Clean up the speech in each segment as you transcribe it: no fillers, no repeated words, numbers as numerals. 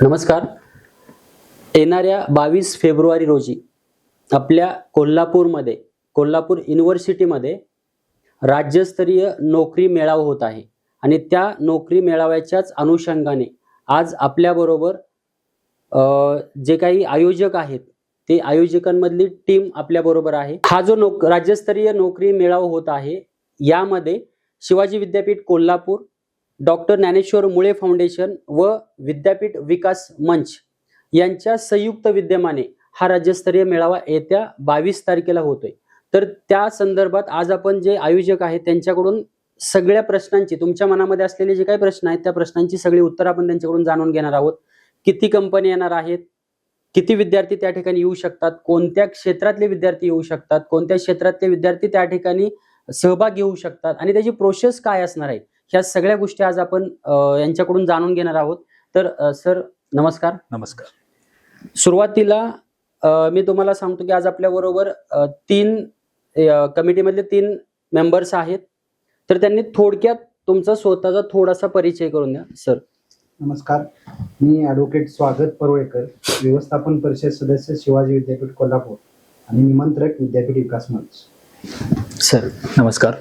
नमस्कार. येणाऱ्या 22 फेब्रुवारी रोजी आपल्या कोल्हापूरमध्ये कोल्हापूर युनिव्हर्सिटीमध्ये राज्यस्तरीय नोकरी मेळावा होत आहे आणि त्या नोकरी मेळाव्याच्याच अनुषंगाने आज आपल्याबरोबर जे काही आयोजक आहेत ते आयोजकांमधली टीम आपल्याबरोबर आहे. हा जो राज्यस्तरीय नोकरी मेळावा होत आहे यामध्ये शिवाजी विद्यापीठ कोल्हापूर, डॉक्टर ज्ञानेश्वर मुळे फाउंडेशन व विद्यापीठ विकास मंच यांच्या संयुक्त विद्यमाने हा राज्यस्तरीय मेळावा येत्या 22 तारखेला होतोय. तर त्या संदर्भात आज आपण जे आयोजक आहेत त्यांच्याकडून सगळ्या प्रश्नांची, तुमच्या मनामध्ये असलेले जे काही प्रश्न आहेत त्या प्रश्नांची सगळी उत्तर आपण त्यांच्याकडून जाणून घेणार आहोत. किती कंपनी येणार आहेत, किती विद्यार्थी त्या ठिकाणी येऊ शकतात, कोणत्या क्षेत्रातले विद्यार्थी येऊ शकतात, कोणत्या क्षेत्रातले विद्यार्थी त्या ठिकाणी सहभाग घेऊ शकतात आणि त्याची प्रोसेस काय असणार आहे, ह्या सगळ्या गोष्टी आज आपण यांच्याकडून जाणून घेणार आहोत. तर सर नमस्कार. नमस्कार. सुरुवातीला मी तुम्हाला सांगतो की आज आपल्या बरोबर 3 कमिटीमधले 3 मेंबर्स आहेत. तर त्यांनी थोडक्यात तुमचा स्वतःचा थोडासा परिचय करून द्या. सर नमस्कार, मी ॲडव्होकेट स्वागत परुळेकर, व्यवस्थापन परिषद सदस्य, शिवाजी विद्यापीठ कोल्हापूर आणि निमंत्रक विद्यापीठ विकास मंच. सर नमस्कार,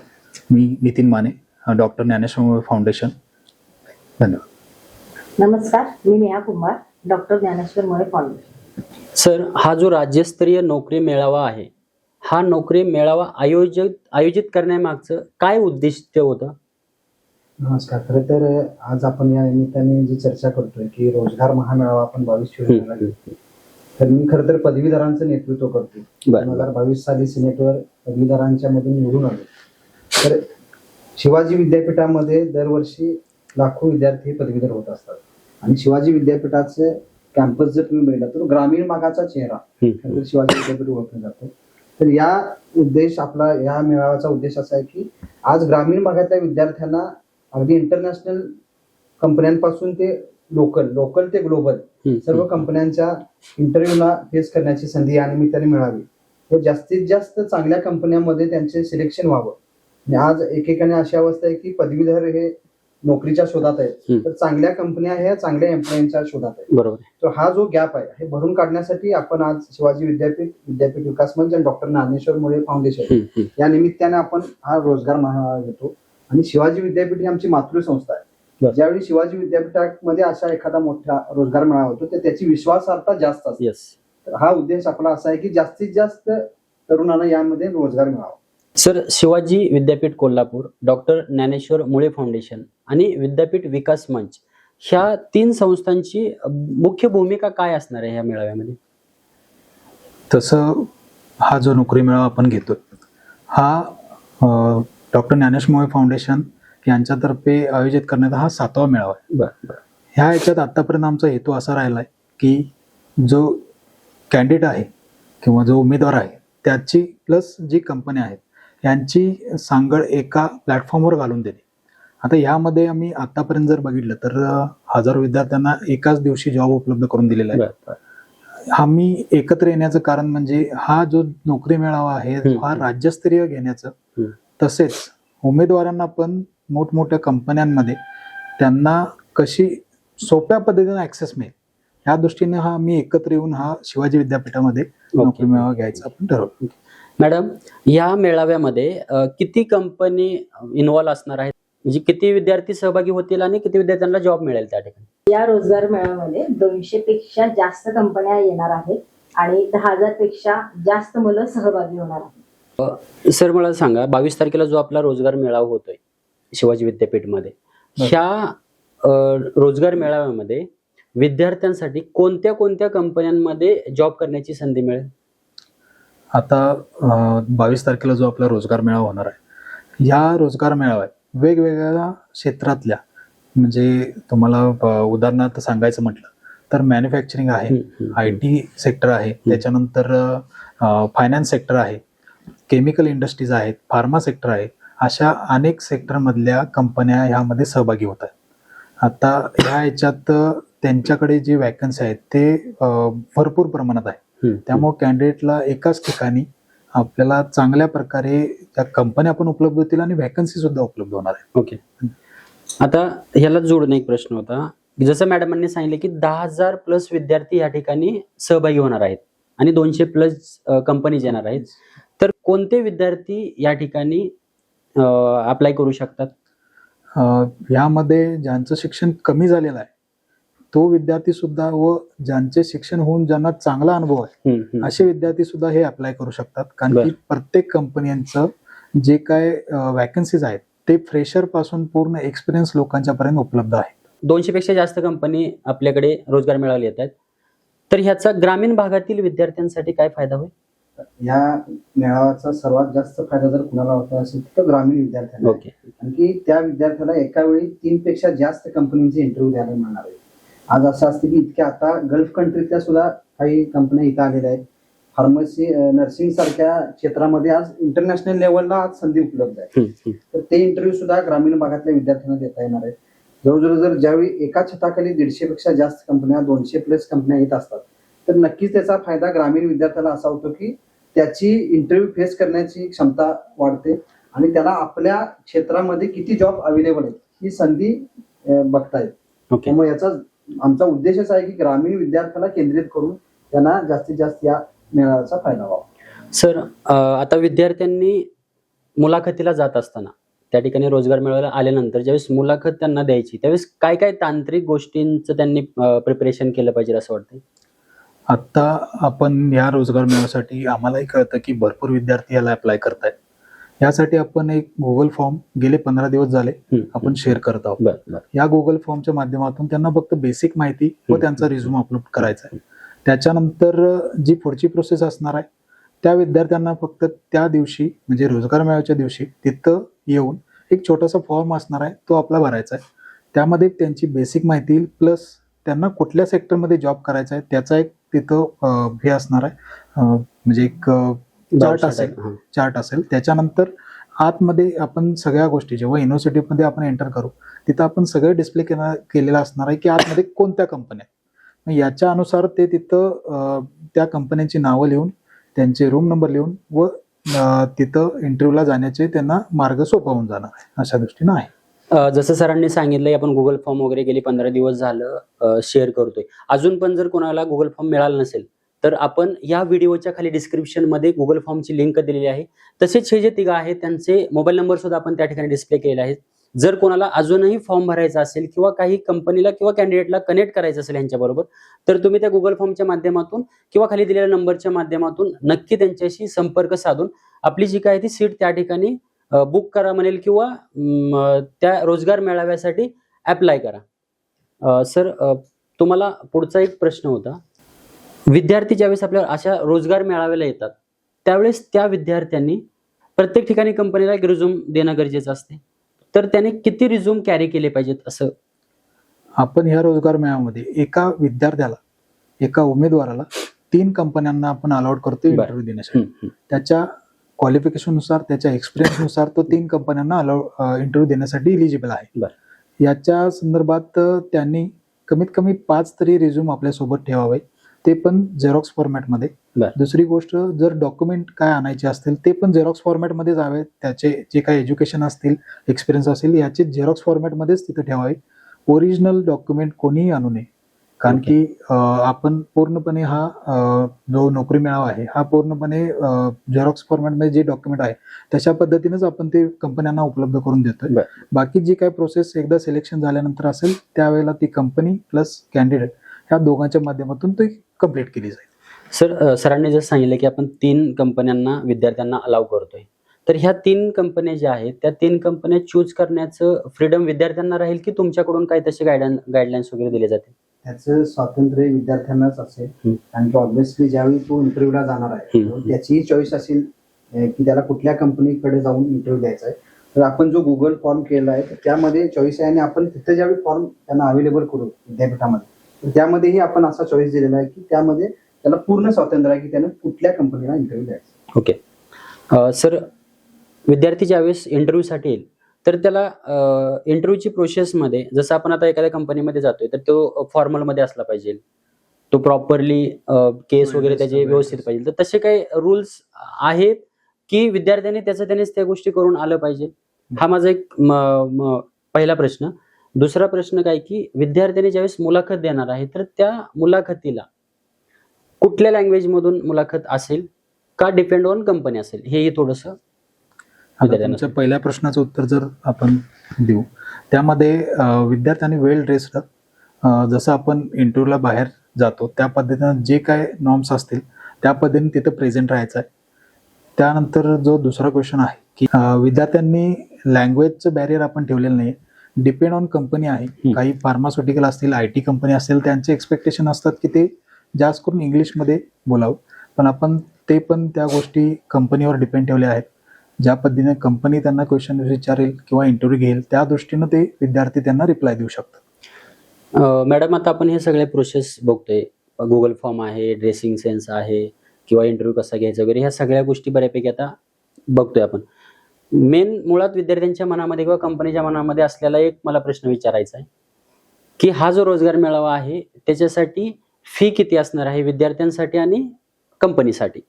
मी नितीन माने, डॉक्टर ज्ञानेश्वर मुळे फाउंडेशन. धन्यवाद. नमस्कार, मी नेहा कुमार, डॉक्टर ज्ञानेश्वर मुळे फाउंडेशन. सर, हा जो राज्यस्तरीय नोकरी मेळावा आहे, हा नोकरी मेळावा आयोजित करण्यामागचं काय उद्दिष्ट होतं? नमस्कार. खरं तर आज आपण या निमित्ताने जी चर्चा करतोय की रोजगार महामेळावा आपण 22 फेब्रुवारीला घेतोय, तर मी खरं तर पदवीधरांचं नेतृत्व करतो. 2022 साली सिनेटवर पदवीधरांच्या मधून निवडून आलो. तर शिवाजी विद्यापीठामध्ये दरवर्षी लाखो विद्यार्थी पदवीधर होत असतात आणि शिवाजी विद्यापीठाचे कॅम्पस जर तुम्ही बघितला तर ग्रामीण भागाचा चेहरा शिवाजी विद्यापीठ ओळखलं जातं. तर आपला या मेळाव्याचा उद्देश असा आहे की आज ग्रामीण भागातल्या विद्यार्थ्यांना अगदी इंटरनॅशनल कंपन्यांपासून ते लोकल ते ग्लोबल सर्व कंपन्यांच्या इंटरव्ह्यूला फेस करण्याची संधी या निमित्ताने मिळावी व जास्तीत जास्त चांगल्या कंपन्यांमध्ये त्यांचे सिलेक्शन व्हावं. आणि आज एकेकाने अशी अवस्था आहे की पदवीधर हे नोकरीच्या शोधात आहेत, तर चांगल्या कंपन्या ह्या चांगल्या एम्प्लॉईंच्या शोधात आहेत. बरोबर. तर हा जो गॅप आहे हे भरून काढण्यासाठी आपण आज शिवाजी विद्यापीठ विकास मंच आणि डॉक्टर ज्ञानेश्वर मुळे फाउंडेशन या निमित्ताने आपण हा रोजगार मेळावा घेतो. आणि शिवाजी विद्यापीठ ही आमची मातृसंस्था आहे. ज्यावेळी शिवाजी विद्यापीठामध्ये अशा एखादा मोठा रोजगार मेळावा होतो तर त्याची विश्वासार्हता जास्त असते. तर हा उद्देश आपला असा आहे की जास्तीत जास्त तरुणांना यामध्ये रोजगार मिळावा. सर, शिवाजी विद्यापीठ कोल्हापूर, डॉक्टर ज्ञानेश्वर मुळे फाउंडेशन आणि विद्यापीठ विकास मंच ह्या 3 संस्थांची मुख्य भूमिका काय असणार आहे या मेळाव्यामध्ये? तसं हा जो नोकरी मेळावा आपण घेतो हा डॉक्टर ज्ञानेश्वर मुळे फाउंडेशन यांच्यातर्फे आयोजित करण्यात हा 7वा मेळावा आहे. बरं. ह्या याच्यात आतापर्यंत आमचा हेतू असा राहिला आहे की जो कॅन्डिडेट आहे किंवा जो उमेदवार आहे त्याची प्लस जी कंपनी आहेत यांची सांगड एका प्लॅटफॉर्मवर घालून देणे. आता ह्यामध्ये आम्ही आतापर्यंत जर बघितलं तर हजारो विद्यार्थ्यांना एकाच दिवशी जॉब उपलब्ध करून दिलेला आहे. आम्ही एकत्र येण्याचं कारण म्हणजे हा जो नोकरी मेळावा आहे हा राज्यस्तरीय घेण्याचं, तसेच उमेदवारांना पण मोठमोठ्या कंपन्यांमध्ये त्यांना कशी सोप्या पद्धतीने ऍक्सेस मिळेल ह्या दृष्टीने हा आम्ही एकत्र येऊन हा शिवाजी विद्यापीठामध्ये नोकरी मेळावा घ्यायचा आपण ठरवलं. मॅडम, या मेळाव्यामध्ये किती कंपनी इन्व्हॉल्व असणार आहेत, म्हणजे किती विद्यार्थी सहभागी होतील आणि किती विद्यार्थ्यांना जॉब मिळेल त्या ठिकाणी? या रोजगार मेळाव्यामध्ये 200 पेक्षा जास्त कंपन्या येणार आहेत आणि 10,000 पेक्षा जास्त मुलं सहभागी होणार आहेत. सर, मला सांगा, 22 तारखेला जो आपला रोजगार मेळावा होतोय शिवाजी विद्यापीठमध्ये, ह्या रोजगार मेळाव्यामध्ये विद्यार्थ्यांसाठी कोणत्या कोणत्या कंपन्यांमध्ये जॉब करण्याची संधी मिळेल? आता 22 तारखेला जो आपला रोजगार मेळावा होणार आहे या रोजगार मेळाव्यात वेगवेगळ्या क्षेत्रातल्या, म्हणजे तुम्हाला उदाहरणार्थ सांगायचं म्हटलं तर मॅन्युफॅक्चरिंग आहे, IT सेक्टर आहे, त्याच्यानंतर फायनान्स सेक्टर आहे, केमिकल इंडस्ट्रीज आहेत, फार्मा सेक्टर आहे, अशा अनेक सेक्टरमधल्या कंपन्या ह्यामध्ये सहभागी होत आहेत. आता ह्या ह्याच्यात त्यांच्याकडे जे वॅकन्सी आहेत ते भरपूर प्रमाणात आहे. त्यामुळे कॅन्डिडेटला एकाच ठिकाणी आपल्याला चांगल्या प्रकारे त्या कंपन्या पण उपलब्ध होतील आणि वॅकन्सी सुद्धा उपलब्ध होणार आहे. ओके. आता ह्याला जोडून एक प्रश्न होता जसं मॅडमांनी सांगितलं की 10,000 प्लस विद्यार्थी या ठिकाणी सहभागी होणार आहेत आणि 200 प्लस कंपनीज येणार आहेत. तर कोणते विद्यार्थी या ठिकाणी अप्लाय करू शकतात? यामध्ये ज्यांचं शिक्षण कमी झालेलं आहे तो विद्यार्थी सुद्धा व ज्यांचे शिक्षण होऊन ज्यांना चांगला अनुभव आहे असे विद्यार्थी सुद्धा हे अप्लाय करू शकतात. कारण की प्रत्येक कंपन्यांचं जे काय वॅकन्सीज आहेत ते फ्रेशर पासून पूर्ण एक्सपिरियन्स लोकांच्या पर्यंत उपलब्ध आहेत. 200 पेक्षा जास्त कंपनी आपल्याकडे रोजगार मेळाव्याला येत आहेत. तर ह्याचा ग्रामीण भागातील विद्यार्थ्यांसाठी काय फायदा होईल? या मेळाव्याचा सर्वात जास्त फायदा जर कुणाला होता असेल तर ग्रामीण विद्यार्थ्यांना. ओके. कारण की त्या विद्यार्थ्याला एका वेळी 3 पेक्षा जास्त कंपनीचे इंटरव्ह्यू द्यायला मिळणार आहे. आज असं असतं की इतक्या आता गल्फ कंट्रीतल्या सुद्धा काही कंपन्या इथं आलेल्या आहेत. फार्मसी, नर्सिंग सारख्या क्षेत्रामध्ये आज इंटरनॅशनल लेवलला आज संधी उपलब्ध आहे. तर ते इंटरव्ह्यू सुद्धा ग्रामीण भागातल्या विद्यार्थ्यांना देता येणार आहेत. जवळजवळ जर ज्यावेळी एका छताखाली 150 पेक्षा जास्त कंपन्या, 200 प्लस कंपन्या येत असतात तर नक्कीच त्याचा फायदा ग्रामीण विद्यार्थ्याला असा होतो की त्याची इंटरव्ह्यू फेस करण्याची क्षमता वाढते आणि त्याला आपल्या क्षेत्रामध्ये किती जॉब अवेलेबल आहेत ही संधी बघता येते. त्यामुळे याचा आमचा उद्देशच आहे की ग्रामीण विद्यार्थ्याला केंद्रित करून त्यांना जास्तीत जास्त या मेळाव्याचा फायदा व्हावा. सर, आता विद्यार्थ्यांनी मुलाखतीला जात असताना त्या ठिकाणी रोजगार मेळाव्याला आल्यानंतर ज्यावेळेस मुलाखत त्यांना द्यायची त्यावेळेस काय काय तांत्रिक गोष्टींचं त्यांनी प्रिपरेशन केलं पाहिजे असं वाटतं? आता आपण या रोजगार मेळाव्यासाठी आम्हालाही कळतं की भरपूर विद्यार्थी याला अप्लाय करतायत. यासाठी आपण एक गुगल फॉर्म गेले 15 दिवस झाले आपण शेअर करत आहोत. या गुगल फॉर्मच्या माध्यमातून त्यांना फक्त बेसिक माहिती व त्यांचा रिझ्यूम अपलोड करायचा आहे. त्याच्यानंतर जी पुढची प्रोसेस असणार आहे त्या विद्यार्थ्यांना फक्त त्या दिवशी म्हणजे रोजगार मेळाव्याच्या दिवशी तिथं येऊन एक छोटासा फॉर्म असणार आहे तो आपला भरायचा आहे. त्यामध्ये त्यांची बेसिक माहिती प्लस त्यांना कुठल्या सेक्टरमध्ये जॉब करायचा आहे त्याचा एक तिथं हे असणार आहे, म्हणजे एक चार्ट असेल. त्याच्यानंतर आतमध्ये आपण सगळ्या गोष्टी जेव्हा युनिव्हर्सिटीमध्ये आपण एंटर करू तिथं आपण सगळं डिस्प्ले केलेलं असणार आहे की आतमध्ये कोणत्या कंपन्या आहेत. याच्या अनुसार ते तिथं त्या कंपन्यांची नावं लिहून त्यांचे रूम नंबर लिहून व तिथं इंटरव्ह्यूला जाण्याचे त्यांना मार्ग सोपा होऊन जाणार आहे अशा दृष्टीनं आहे. जसं सरांनी सांगितलंय आपण गुगल फॉर्म वगैरे गेली 15 दिवस झालं शेअर करतोय. अजून पण जर कोणाला गुगल फॉर्म मिळाला नसेल तर आपण या व्हिडिओच्या खाली डिस्क्रिप्शन मध्ये गुगल फॉर्मची लिंक दिलेली आहे. तसेच हे जे तिघं आहेत त्यांचे मोबाईल नंबर सुद्धा आपण त्या ठिकाणी डिस्प्ले केलेले आहेत. जर कोणाला अजूनही फॉर्म भरायचा असेल किंवा काही कंपनीला किंवा कॅन्डिडेटला कनेक्ट करायचं असेल यांच्याबरोबर तर तुम्ही त्या गुगल फॉर्मच्या माध्यमातून किंवा खाली दिलेल्या नंबरच्या माध्यमातून नक्की त्यांच्याशी संपर्क साधून आपली जी काय ती सीट त्या ठिकाणी बुक करा म्हणेल किंवा त्या रोजगार मेळाव्यासाठी अप्लाय करा. सर, तुम्हाला पुढचा एक प्रश्न होता. विद्यार्थी ज्यावेळेस आपल्या अशा रोजगार मेळाव्याला येतात त्यावेळेस त्या विद्यार्थ्यांनी प्रत्येक ठिकाणी कंपनीला एक रिझ्यूम देणं गरजेचं असते. तर त्याने किती रिझ्यूम कॅरी केले पाहिजेत असं? आपण ह्या रोजगार मेळाव्यामध्ये एका विद्यार्थ्याला, एका उमेदवाराला 3 कंपन्यांना आपण अलाउड करतो इंटरव्ह्यू देण्यासाठी. त्याच्या क्वालिफिकेशननुसार त्याच्या एक्सपिरियन्सनुसार तो 3 कंपन्यांना इंटरव्ह्यू देण्यासाठी इलिजिबल आहे. याच्या संदर्भात त्यांनी कमीत कमी 5 तरी रिझ्यूम आपल्यासोबत ठेवावे, ते पण झेरॉक्स फॉर्मॅटमध्ये. दुसरी गोष्ट, जर डॉक्युमेंट काय आणायचे असतील ते पण झेरॉक्स फॉर्मॅटमध्ये जावे. त्याचे जे काही एज्युकेशन असतील, एक्सपिरियन्स असेल याचे झेरॉक्स फॉर्मॅटमध्येच तिथे ठेवावे. ओरिजिनल डॉक्युमेंट कोणीही आणू नये. कारण की आपण पूर्णपणे हा जो नोकरी मेळावा आहे हा पूर्णपणे झेरॉक्स फॉर्मॅटमध्ये जे डॉक्युमेंट आहे तशा पद्धतीनेच आपण ते कंपन्यांना उपलब्ध करून देतोय. बाकी जी काही प्रोसेस एकदा सिलेक्शन झाल्यानंतर असेल त्यावेळेला ती कंपनी प्लस कॅन्डिडेट ह्या दोघांच्या माध्यमातून ती कम्प्लीट केली जाईल. सर, सरांनी जसं सांगितलं की आपण 3 कंपन्यांना विद्यार्थ्यांना अलाव करतोय. तर ह्या 3 कंपन्या ज्या आहेत त्या 3 कंपन्या चूज करण्याचं फ्रीडम विद्यार्थ्यांना राहील की तुमच्याकडून काही तसे गाईडलाईन्स वगैरे दिले जातील? त्याचं स्वातंत्र्य विद्यार्थ्यांनाच असेल. कारण की ऑब्व्हियसली ज्यावेळी तो इंटरव्ह्यूला जाणार आहे त्याचीही चॉईस असेल की त्याला कुठल्या कंपनीकडे जाऊन इंटरव्ह्यू द्यायचा आहे. तर आपण जो गुगल फॉर्म केला आहे त्यामध्ये चॉईस आहे आणि आपण तिथे ज्यावेळी फॉर्म त्यांना अवेलेबल करू विद्यापीठामध्ये तर त्यामध्येही आपण असा चॉईस दिलेला आहे की त्यामध्ये त्याला पूर्ण स्वातंत्र्य आहे की त्याने कुठल्या कंपनीला इंटरव्ह्यू द्यायचा. ओके. सर, विद्यार्थी ज्यावेळेस इंटरव्ह्यूसाठी येईल तर त्याला इंटरव्ह्यूची प्रोसेसमध्ये जसं आपण आता एखाद्या कंपनीमध्ये जातोय तर तो फॉर्मलमध्ये असला पाहिजे, तो प्रॉपरली केस वगैरे त्याचे व्यवस्थित पाहिजे. तर तसे काही रूल्स आहेत की विद्यार्थ्यांनी त्यानेच त्या गोष्टी करून आलं पाहिजे? हा माझा एक पहिला प्रश्न. दुसरा प्रश्न काय की विद्यार्थ्यांनी ज्यावेळेस मुलाखत देणार आहे तर त्या मुलाखतीला कुठल्या लँग्वेज मधून मुलाखत असेल का डिपेंड ऑन कंपनी असेल, हेही थोडंसं आता तुमच्या पहिल्या प्रश्नाचं उत्तर जर आपण देऊ, त्यामध्ये विद्यार्थ्यांनी वेल ड्रेस्ड, जसं आपण इंटरव्ह्यूला बाहेर जातो त्या पद्धतीनं जे काय नॉर्म्स असतील त्या पद्धतीने तिथं प्रेझेंट राहायचं आहे. त्यानंतर जो दुसरा क्वेश्चन आहे की विद्यार्थ्यांनी लँग्वेजचं बॅरियर आपण ठेवलेलं नाही, डिपेंड ऑन कंपनी आहे. काही फार्मास्युटिकल असतील, IT कंपनी असेल, त्यांचे एक्सपेक्टेशन असतात की ते जास्त करून इंग्लिशमध्ये बोलावं, पण आपण ते पण त्या गोष्टी कंपनीवर डिपेंड ठेवल्या आहेत. ज्या पद्धतीने कंपनी त्यांना क्वेश्चन विचारेल किंवा इंटरव्ह्यू घेईल त्या दृष्टीनं ते विद्यार्थी त्यांना रिप्लाय देऊ शकतात. मॅडम आता आपण हे सगळे प्रोसेस बघतोय, गुगल फॉर्म आहे, ड्रेसिंग सेन्स आहे किंवा इंटरव्ह्यू कसा घ्यायचा वगैरे, ह्या सगळ्या गोष्टी बऱ्यापैकी आता बघतोय आपण. मेन मुळात विद्यार्थ्यांच्या मनामध्ये किंवा कंपनीच्या मनामध्ये असलेला एक मला प्रश्न विचारायचा आहे की हा जो रोजगार मेळावा आहे त्याच्यासाठी फी किती असणार आहे विद्यार्थ्यांसाठी आणि कंपनीसाठी?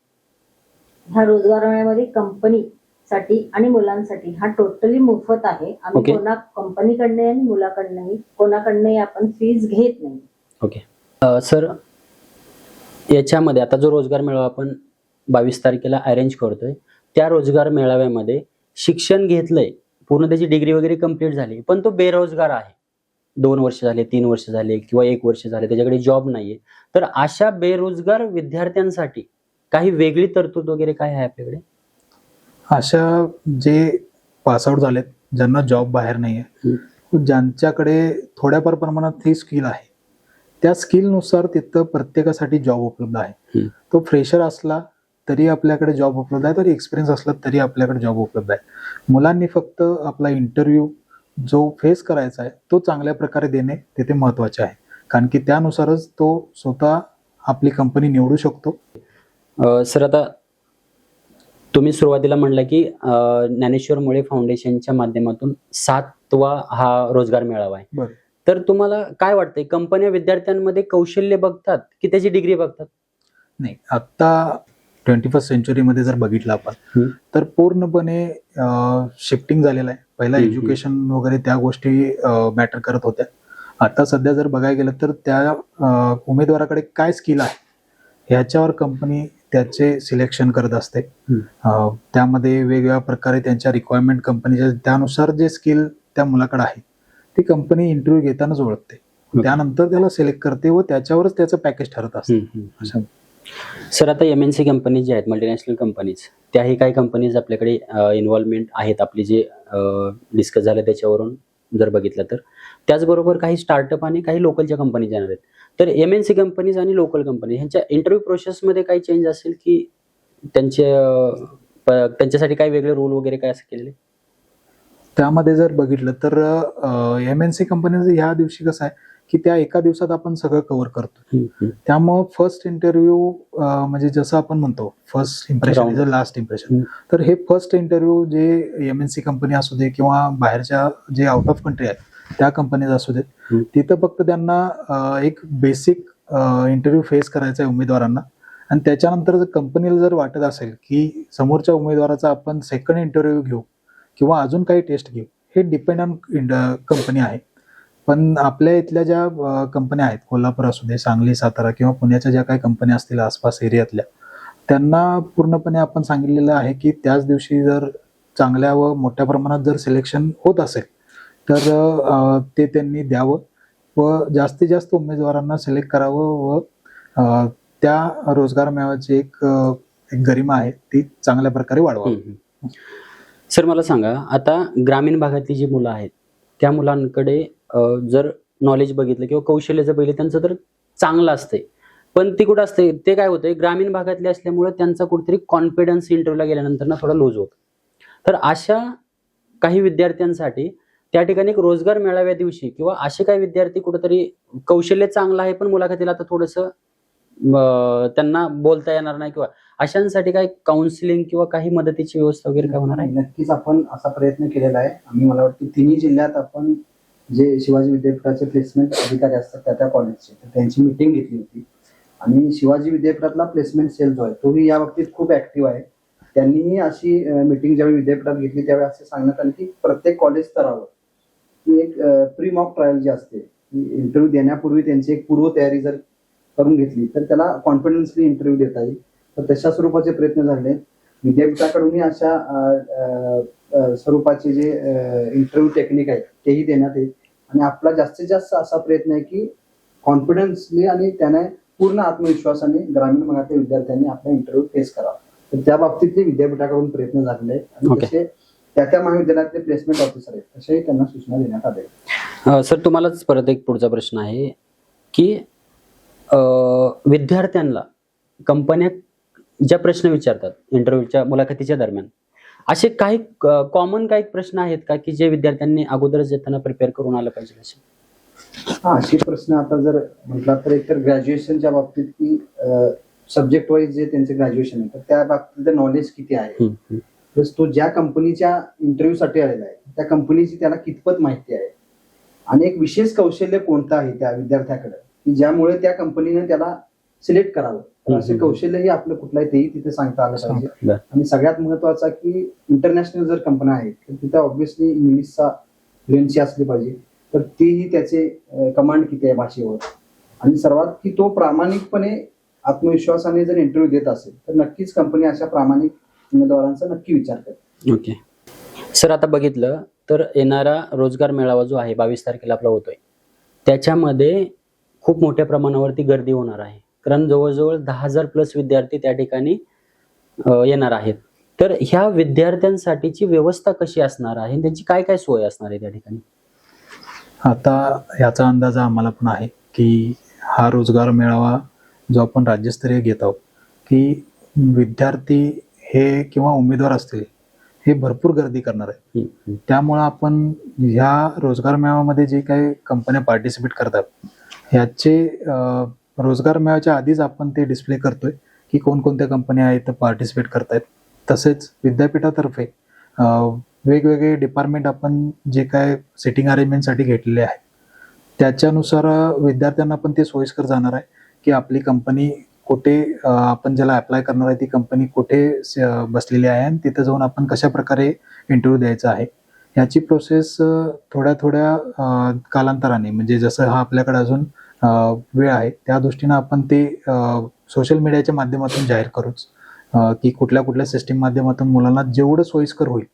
ह्या रोजगार मेळ्यामध्ये कंपनीसाठी आणि मुलांसाठी हा टोटली मोफत आहे. आम्ही Okay. कोणा कंपनीकडनं आणि मुलाकडनंही कोणाकडनंही आपण फीज घेत नाही. ओके सर, याच्यामध्ये आता जो रोजगार मेळावा आपण 22 तारखेला अरेंज करतोय, त्या रोजगार मेळाव्यामध्ये शिक्षण घेतलंय, पूर्ण त्याची डिग्री वगैरे कंप्लीट झाली, पण तो बेरोजगार आहे, 2 वर्ष झाले, 3 वर्ष झाले किंवा 1 वर्ष झाले, त्याच्याकडे जॉब नाहीये, तर अशा बेरोजगार विद्यार्थ्यांसाठी काही वेगळी तरतूद वगैरे काय आहे आपल्याकडे? अशा जे पासआउट झालेत, ज्यांना जॉब बाहेर नाही आहे, ज्यांच्याकडे थोड्याफार प्रमाणात ही स्किल आहे, त्या स्किलनुसार तिथं प्रत्येकासाठी जॉब उपलब्ध आहे. तो फ्रेशर असला तरी आपल्याकडे जॉब उपलब्ध आहे, तरी एक्सपिरियन्स असला तरी आपल्याकडे जॉब उपलब्ध आहे. मुलांनी फक्त आपला इंटरव्ह्यू जो फेस करायचा आहे तो चांगल्या प्रकारे देणे तिथे महत्वाचे आहे, कारण की त्यानुसारच तो स्वतः आपली कंपनी निवडू शकतो. सर, आता तुम्ही सुरुवातीला म्हणलं की ज्ञानेश्वर मुळे फाउंडेशनच्या माध्यमातून 7वा हा रोजगार मेळावा आहे, बरं. तर तुम्हाला काय वाटतंय, कंपन्या विद्यार्थ्यांमध्ये कौशल्य बघतात की त्याची डिग्री बघतात? नाही, आता 21st सेंचुरीमध्ये जर बघितलं आपण तर पूर्णपणे शिफ्टिंग झालेलं आहे. पहिला एज्युकेशन वगैरे त्या गोष्टी मॅटर करत होत्या. आता सध्या जर बघायला गेलं तर त्या उमेदवाराकडे काय स्किल आहे ह्याच्यावर कंपनी त्याचे सिलेक्शन करत असते. त्यामध्ये वेगवेगळ्या प्रकारे त्यांच्या रिक्वायरमेंट कंपनीच्या त्यानुसार जे स्किल त्या मुलाकडे आहे ती कंपनी इंटरव्ह्यू घेतानाच ओळखते, त्यानंतर त्याला सिलेक्ट करते व त्याच्यावरच त्याचं पॅकेज ठरत असतं. सर, आता MNC कंपनीज ज्या आहेत, मल्टीनॅशनल कंपनीज, त्याही काही कंपनीज आपल्याकडे इन्व्हॉल्वमेंट आहेत आपली, जे डिस्कस झालं त्याच्यावरून जर बघितलं तर. त्याचबरोबर काही स्टार्टअप आणि काही लोकलच्या कंपनी येणार आहेत. तर MNC कंपनीज आणि लोकल कंपनी ह्यांच्या इंटरव्ह्यू प्रोसेसमध्ये काही चेंज असेल की त्यांच्यासाठी काही वेगळे रूल वगैरे काय असं केलेले? त्यामध्ये जर बघितलं तर MNC कंपनीचं ह्या दिवशी कसं आहे की त्या एका दिवसात आपण सगळं कव्हर करतो. त्यामुळं फर्स्ट इंटरव्ह्यू म्हणजे जसं आपण म्हणतो first impression is a last impression, तर हे फर्स्ट इंटरव्ह्यू जे MNC कंपनी असू दे किंवा बाहेरच्या जे आउट ऑफ कंट्री आहेत त्या कंपनीज असू देत, तिथं फक्त त्यांना एक बेसिक इंटरव्ह्यू फेस करायचा आहे उमेदवारांना, आणि त्याच्यानंतर जर कंपनीला जर वाटत असेल की समोरच्या उमेदवाराचा आपण सेकंड इंटरव्ह्यू घेऊ किंवा अजून काही टेस्ट घेऊ, हे डिपेंड ऑन कंपनी आहे. पण आपल्या इथल्या ज्या कंपन्या आहेत, कोल्हापूर असू दे, सांगली, सातारा किंवा पुण्याच्या ज्या काही कंपन्या असतील आसपास एरियातल्या, त्यांना पूर्णपणे आपण सांगितलेलं आहे की त्याच दिवशी जर चांगल्या व मोठ्या प्रमाणात जर सिलेक्शन होत असेल तर ते त्यांनी द्यावं व जास्तीत जास्त उमेदवारांना सिलेक्ट करावं व त्या रोजगार मेळाव्याची एक गरिमा आहे ती चांगल्या प्रकारे वाढवावी. सर, मला सांगा, आता ग्रामीण भागातली जी मुलं आहेत त्या मुलांकडे जर नॉलेज बघितलं किंवा कौशल्य जर बघितलं त्यांचं तर चांगलं असते, पण ती कुठं असते, ते काय होतंय, ग्रामीण भागातले असल्यामुळे त्यांचा कुठेतरी कॉन्फिडन्स इंटरव्ह्यूला गेल्यानंतर ना थोडा लूज होतो. तर अशा काही विद्यार्थ्यांसाठी त्या ठिकाणी एक रोजगार मेळाव्या दिवशी किंवा असे काही विद्यार्थी कुठेतरी कौशल्य चांगलं आहे पण मुलाखतीला आता थोडंसं त्यांना बोलता येणार नाही, किंवा अशांसाठी काही काउन्सिलिंग किंवा काही मदतीची व्यवस्था वगैरे काय होणार आहे? नक्कीच आपण असा प्रयत्न केलेला आहे. आम्ही मला वाटतं तिन्ही जिल्ह्यात आपण जे शिवाजी विद्यापीठाचे प्लेसमेंट अधिकारी असतात त्या कॉलेजचे, तर त्यांची मीटिंग घेतली होती आणि शिवाजी विद्यापीठातला प्लेसमेंट सेल जो आहे तोही या बाबतीत खूप ऍक्टिव्ह आहे. त्यांनीही अशी मीटिंग ज्यावेळी विद्यापीठात घेतली त्यावेळी असे सांगण्यात आले की प्रत्येक कॉलेज स्तरावर की एक प्री मॉक ट्रायल जी असते, इंटरव्ह्यू देण्यापूर्वी त्यांची एक पूर्व तयारी जर करून घेतली तर त्याला कॉन्फिडन्सली इंटरव्ह्यू देता येईल. तर तशा स्वरूपाचे प्रयत्न झाले. विद्यापीठाकडूनही अशा स्वरूपाचे जे इंटरव्ह्यू टेक्निक आहेत तेही देण्यात येईल. आणि आपला जास्तीत जास्त असा प्रयत्न आहे की कॉन्फिडन्सली आणि त्याने पूर्ण आत्मविश्वासाने ग्रामीण भागातल्या विद्यार्थ्यांनी आपला इंटरव्ह्यू फेस करावा. तर त्या बाबतीतले विद्यापीठाकडून प्रयत्न झालेले आहेत आणि Okay. तसे त्या महाविद्यालयातले प्लेसमेंट ऑफिसर आहेत तसेही त्यांना सूचना देण्यात आल्या. सर तुम्हालाच परत एक पुढचा प्रश्न आहे की विद्यार्थ्यांना कंपन्या ज्या प्रश्न विचारतात इंटरव्ह्यूच्या मुलाखतीच्या दरम्यान, असे काही कॉमन काही प्रश्न आहेत का की जे विद्यार्थ्यांनी अगोदरच येताना प्रिपेअर करून आलं पाहिजे असे? हा, असे प्रश्न आता जर म्हटला तर एकतर ग्रॅज्युएशनच्या बाबतीत की सब्जेक्ट वाईज जे त्यांचे ग्रॅज्युएशन आहे तर त्या बाबतीत नॉलेज किती आहे, प्लस तो ज्या कंपनीच्या इंटरव्ह्यू साठी आलेला आहे त्या कंपनीची त्याला कितपत माहिती आहे, आणि एक विशेष कौशल्य कोणतं आहे त्या विद्यार्थ्याकडे की ज्यामुळे त्या कंपनीने त्याला सिलेक्ट करावं. तर असे कौशल्यही आपलं कुठलंही तेही तिथे सांगता आलं पाहिजे. आणि सगळ्यात महत्वाचा की इंटरनॅशनल जर कंपन्या आहेत तर तिथे ऑब्व्हियसली इंग्लिशचा फ्लुएन्सी असली पाहिजे. तर तेही त्याचे कमांड किती आहे भाषेवर, आणि सर्वात की तो प्रामाणिकपणे आत्मविश्वासाने जर इंटरव्ह्यू देत असेल तर नक्कीच कंपनी अशा प्रामाणिक उमेदवारांचा नक्की विचार करते. ओके सर, आता बघितलं तर येणारा रोजगार मेळावा जो आहे 22 तारखेला आपला होतोय, त्याच्यामध्ये खूप मोठ्या प्रमाणावरती गर्दी होणार आहे. कारण जवळजवळ 10,000 प्लस विद्यार्थी त्या ठिकाणी येणार आहेत. तर ह्या विद्यार्थ्यांसाठीची व्यवस्था कशी असणार आहे, त्यांची काय काय सोय असणार आहे त्या ठिकाणी? आता याचा अंदाज आम्हाला पण आहे की हा रोजगार मेळावा जो आपण राज्यस्तरीय घेत आहोत की विद्यार्थी हे किंवा उमेदवार असतील हे भरपूर गर्दी करणार आहे. त्यामुळं आपण ह्या रोजगार मेळाव्यामध्ये जे काही कंपन्या पार्टिसिपेट करतात ह्याचे रोजगार मेळाव्याच्या आधीच आपण ते डिस्प्ले करतोय की कोणकोणत्या कंपन्या आहेत पार्टिसिपेट करतायत. तसेच विद्यापीठातर्फे वेगवेगळे डिपार्टमेंट आपण जे काय सिटिंग अरेंजमेंटसाठी घेतलेले आहेत त्याच्यानुसार विद्यार्थ्यांना पण ते सोयीस्कर जाणार आहे की आपली कंपनी कुठे, आपण ज्याला अप्लाय करणार आहे ती कंपनी कुठे बसलेली आहे आणि तिथं जाऊन आपण कशा प्रकारे इंटरव्ह्यू द्यायचा आहे ह्याची प्रोसेस थोड्या कालांतराने, म्हणजे जसं हा आपल्याकडे अजून वेळ आहे त्या दृष्टीनं आपण ते सोशल मीडियाच्या माध्यमातून जाहीर करूच की कुठल्या सिस्टीम माध्यमातून मुलांना जेवढं सोयीस्कर होईल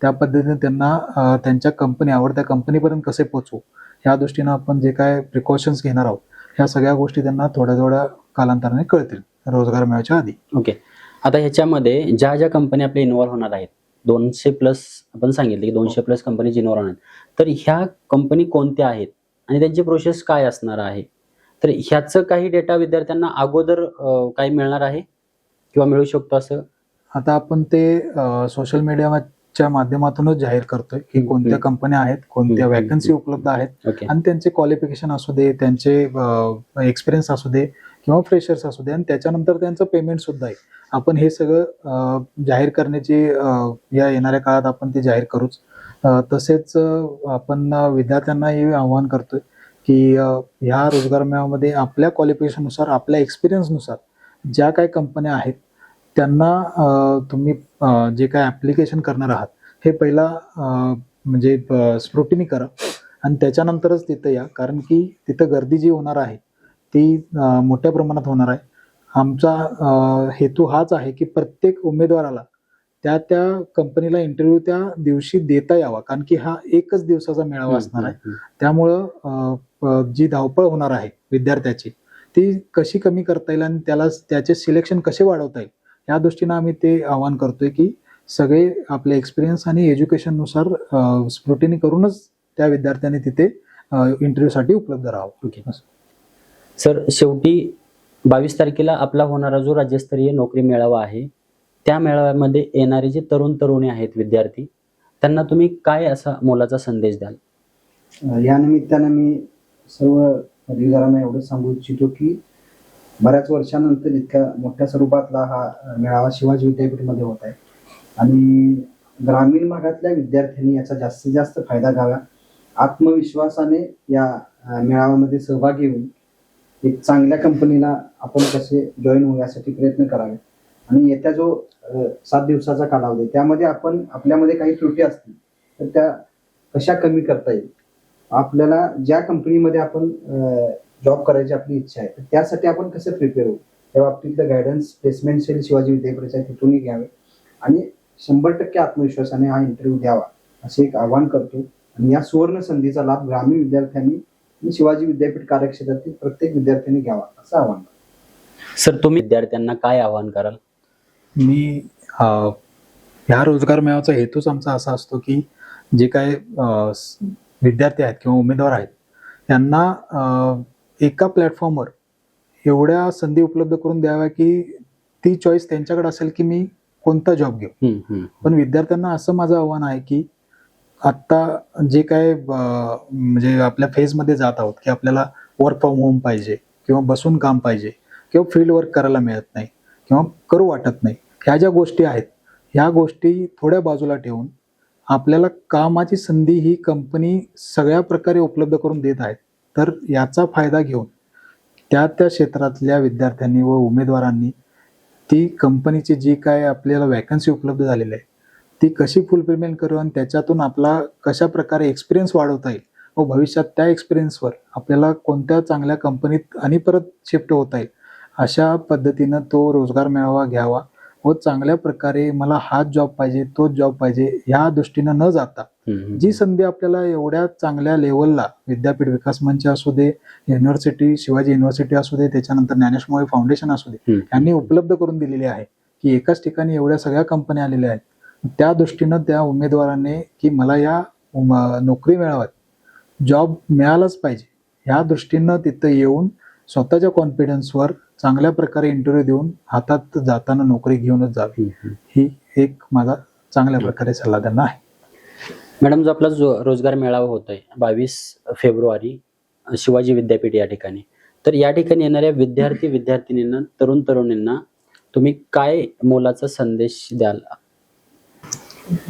त्या पद्धतीने त्यांना त्यांच्या आवडत्या कंपनीपर्यंत कसे पोहोचवू ह्या दृष्टीनं आपण जे काय प्रिकॉशन्स घेणार आहोत ह्या सगळ्या गोष्टी त्यांना थोड्या कालांतराने कळतील रोजगार मेळाव्याच्या आधी. ओके, आता ह्याच्यामध्ये ज्या कंपन्या आपल्या इन्व्हॉल्व्ह होणार आहेत 200 प्लस, आपण सांगितले की 200 प्लस कंपनीज इन्व्हॉल्व्ह होणार आहेत, तर ह्या कंपनी कोणत्या आहेत आणि त्यांची प्रोसेस काय असणार आहे, तर ह्याचं काही डेटा विद्यार्थ्यांना अगोदर काही मिळणार आहे किंवा मिळू शकतो असं? आता आपण ते सोशल मीडियाच्या माध्यमातूनच जाहीर करतोय की कोणत्या कंपन्या आहेत, कोणत्या वॅकन्सी उपलब्ध आहेत ओके, आणि त्यांचे क्वालिफिकेशन असू दे, त्यांचे एक्सपिरियन्स असू दे किंवा फ्रेशर्स असू दे, आणि त्याच्यानंतर त्यांचं पेमेंट सुद्धा आहे. आपण हे सगळं जाहीर करण्याची या येणाऱ्या काळात आपण ते जाहीर करूच. तसेच आपण विद्यार्थ्यांनाही आवाहन करतोय की ह्या रोजगार मेळाव्यामध्ये आपल्या क्वालिफिकेशननुसार, आपल्या एक्सपिरियन्सनुसार ज्या काही कंपन्या आहेत त्यांना तुम्ही जे काय ॲप्लिकेशन करणार आहात हे पहिला म्हणजे स्क्रुटिनी करा आणि त्याच्यानंतरच तिथं या, कारण की तिथं गर्दी जी होणार आहे ती मोठ्या प्रमाणात होणार आहे. आमचा हेतू हाच आहे की प्रत्येक उमेदवाराला त्या कंपनीला इंटरव्ह्यू त्या दिवशी देता यावा, कारण की हा एकच दिवसाचा मेळावा असणार आहे. त्यामुळं जी धावपळ होणार आहे विद्यार्थ्याची ती कशी कमी करता येईल आणि त्याचे सिलेक्शन कसे वाढवता येईल या दृष्टीनं आम्ही ते आवाहन करतोय की सगळे आपले एक्सपिरियन्स आणि एज्युकेशननुसार स्क्रुटिनी करूनच त्या विद्यार्थ्यांनी तिथे इंटरव्ह्यूसाठी उपलब्ध राहावं. ओके सर, शेवटी 22 तारखेला आपला होणारा जो राज्यस्तरीय नोकरी मेळावा आहे त्या मेळाव्यामध्ये येणारे जे तरुणी आहेत विद्यार्थी, त्यांना तुम्ही काय असा मोलाचा संदेश द्याल? या निमित्तानं मी सर्व पदवीधरांना एवढंच सांगू इच्छितो की बऱ्याच वर्षानंतर इतक्या मोठ्या स्वरूपातला हा मेळावा शिवाजी विद्यापीठमध्ये होत आहे आणि ग्रामीण भागातल्या विद्यार्थ्यांनी याचा जास्तीत जास्त फायदा घ्यावा. आत्मविश्वासाने या मेळाव्यामध्ये सहभागी होऊन एक चांगल्या कंपनीला आपण कसे जॉईन होऊ यासाठी प्रयत्न करावे. आणि येत्या जो 7 दिवसाचा कालावधी त्यामध्ये आपण आपल्यामध्ये काही त्रुटी असतील तर त्या कशा कमी करता येईल आपल्याला ज्या कंपनीमध्ये आपण जॉब करायची आपली इच्छा आहे तर त्यासाठी आपण कसं प्रिपेअर होऊ त्या बाबतीतलं गायडन्स प्लेसमेंट सेल शिवाजी विद्यापीठाच्या तिथूनही घ्यावे आणि 100% आत्मविश्वासाने हा इंटरव्ह्यू द्यावा असे एक आवाहन करतो. आणि या सुवर्ण संधीचा लाभ ग्रामीण विद्यार्थ्यांनी आणि शिवाजी विद्यापीठ कार्यक्षेत्रातील प्रत्येक विद्यार्थ्यांनी घ्यावा असं आवाहन करतो. सर तुम्ही विद्यार्थ्यांना काय आवाहन कराल? मी ह्या रोजगार मेळाव्याचा हेतूच आमचा असा असतो की जे काय विद्यार्थी आहेत किंवा उमेदवार आहेत त्यांना एका प्लॅटफॉर्मवर एवढ्या संधी उपलब्ध करून द्याव्या की ती चॉईस त्यांच्याकडे असेल की मी कोणता जॉब घेऊ. पण विद्यार्थ्यांना असं माझं आव्हान आहे की आत्ता जे काय म्हणजे आपल्या फेजमध्ये जात आहोत की आपल्याला वर्क फ्रॉम होम पाहिजे किंवा बसून काम पाहिजे किंवा फील्ड वर्क करायला मिळत नाही किंवा करू वाटत नाही, ह्या ज्या गोष्टी आहेत ह्या गोष्टी थोड्या बाजूला ठेवून आपल्याला कामाची संधी ही कंपनी सगळ्या प्रकारे उपलब्ध करून देत आहेत. तर याचा फायदा घेऊन त्या क्षेत्रातल्या विद्यार्थ्यांनी व उमेदवारांनी ती कंपनीची जी काय आपल्याला वॅकन्सी उपलब्ध झालेली आहे ती कशी फुलफिलमेंट करू आणि त्याच्यातून आपला कशा प्रकारे एक्सपिरियन्स वाढवता येईल व भविष्यात त्या एक्सपिरियन्सवर आपल्याला कोणत्या चांगल्या कंपनीत आणि परत शिफ्ट होता येईल अशा पद्धतीनं तो रोजगार मेळावा घ्यावा व चांगल्या प्रकारे मला हाच जॉब पाहिजे तोच जॉब पाहिजे ह्या दृष्टीनं न जाता जी संधी आपल्याला एवढ्या चांगल्या लेवलला विद्यापीठ विकास मंच असू दे, युनिव्हर्सिटी शिवाजी युनिव्हर्सिटी असू दे, त्याच्यानंतर ज्ञानेश मोळे फाउंडेशन असू दे, यांनी उपलब्ध करून दिलेली आहे की एकाच ठिकाणी एवढ्या सगळ्या कंपन्या आलेल्या आहेत. त्या दृष्टीनं त्या उमेदवाराने की मला या नोकरी मेळाव्यात जॉब मिळालाच पाहिजे ह्या दृष्टीनं तिथं येऊन स्वतःच्या कॉन्फिडन्सवर चांगल्या प्रकारे इंटरव्ह्यू देऊन हातात जाताना नोकरी घेऊनच जावी ही एक माझा चांगल्या प्रकारे सल्ला त्यांना आहे. मॅडम जो आपला रोजगार मेळावा होतोय 22 फेब्रुवारी शिवाजी विद्यापीठ या ठिकाणी, तर या ठिकाणी येणाऱ्या विद्यार्थी विद्यार्थिनींना तरुण तरुणींना तुम्ही काय मोलाचा संदेश द्याल?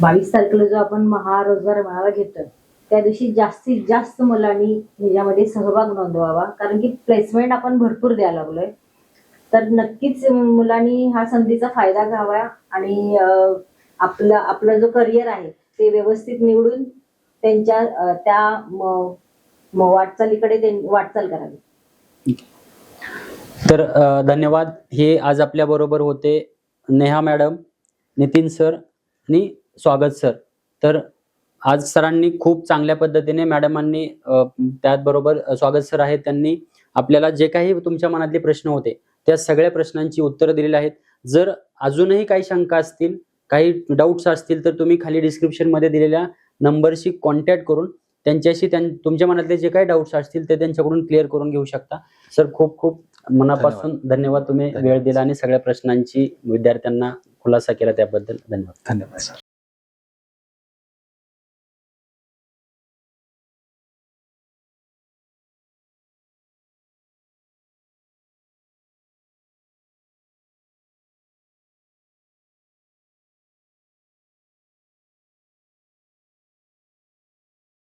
22 तारखेला जो आपण महारोजगार मेळावा घेतोय त्या दिवशी जास्तीत जास्त मुलांनी ह्याच्यामध्ये सहभाग नोंदवावा, कारण की प्लेसमेंट आपण भरपूर द्यायला लागलोय. तर नक्कीच मुलांनी हा संधीचा फायदा घ्यावा आणि आपलं जो करिअर आहे ते व्यवस्थित निवडून त्यांच्या त्या वाटचालीकडे वाटचाल करावी. तर धन्यवाद. हे आज आपल्या बरोबर होते नेहा मॅडम, नितीन सर आणि स्वागत सर. तर आज सरांनी खूप चांगल्या पद्धतीने मॅडमांनी त्याचबरोबर स्वागत सर आहेत त्यांनी आपल्याला जे काही तुमच्या मनातले प्रश्न होते त्या सगळ्या प्रश्नांची उत्तरं दिलेली आहेत. जर अजूनही काही शंका असतील, काही डाऊट्स असतील तर तुम्ही खाली डिस्क्रिप्शन मध्ये दिलेल्या नंबरशी कॉन्टॅक्ट करून त्यांच्याशी तुमच्या मनातले जे काही डाऊट्स असतील ते त्यांच्याकडून क्लिअर करून घेऊ शकता. सर खूप खूप मनापासून धन्यवाद. तुम्ही वेळ दिला आणि सगळ्या प्रश्नांची विद्यार्थ्यांना खुलासा केला त्याबद्दल धन्यवाद. धन्यवाद सर.